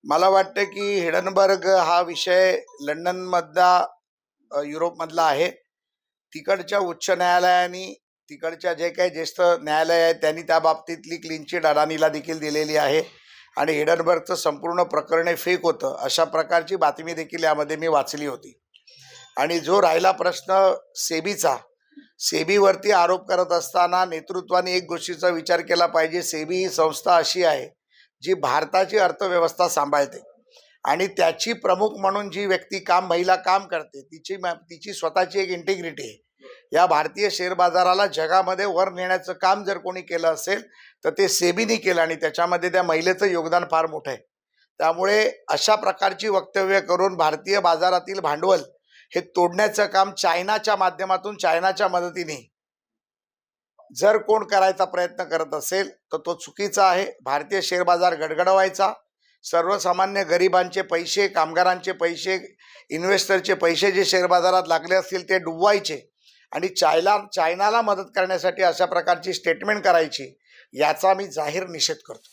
मला वाटतं की हिडनबर्ग हा विषय लंडनमधला युरोपमधला आहे. तिकडच्या उच्च न्यायालयाने तिकडच्या जे काही ज्येष्ठ न्यायालय आहे त्यांनी त्या बाबतीतली क्लीन चिट अडानीला देखील दिलेली आहे आणि हिडनबर्गचं संपूर्ण प्रकरण हे फेक होतं अशा प्रकारची बातमी देखील यामध्ये मी वाचली होती. आणि जो राहिला प्रश्न सेबीचा, सेबीवरती आरोप करत असताना नेतृत्वाने एक गोष्टीचा विचार केला पाहिजे. सेबी ही संस्था अशी आहे जी भारताची अर्थव्यवस्था सांभाळते आणि त्याची प्रमुख म्हणून जी व्यक्ती महिला काम करते तिची स्वतःची एक इंटिग्रिटी आहे. या भारतीय शेअर बाजाराला जगामध्ये वर नेण्याचं काम जर कोणी केलं असेल तर ते सेबीने केलं आणि त्याच्यामध्ये त्या महिलेचं योगदान फार मोठं आहे. त्यामुळे अशा प्रकारची वक्तव्य करून भारतीय बाजारातील भांडवल हे तोडण्याचं काम चायनाच्या माध्यमातून, चायनाच्या मदतीने जर कोण करायचा प्रयत्न करत असेल तर तो चुकीचा आहे. भारतीय शेअर बाजार गडगडवायचा, सर्वसामान्य गरिबांचे पैसे, कामगारांचे पैसे, इन्व्हेस्टरचे पैसे जे शेअर बाजारात लागले असतील ते डुबवायचे आणि चायनाला मदत करण्यासाठी अशा प्रकारची स्टेटमेंट करायची, याचा मी जाहीर निषेध करतो.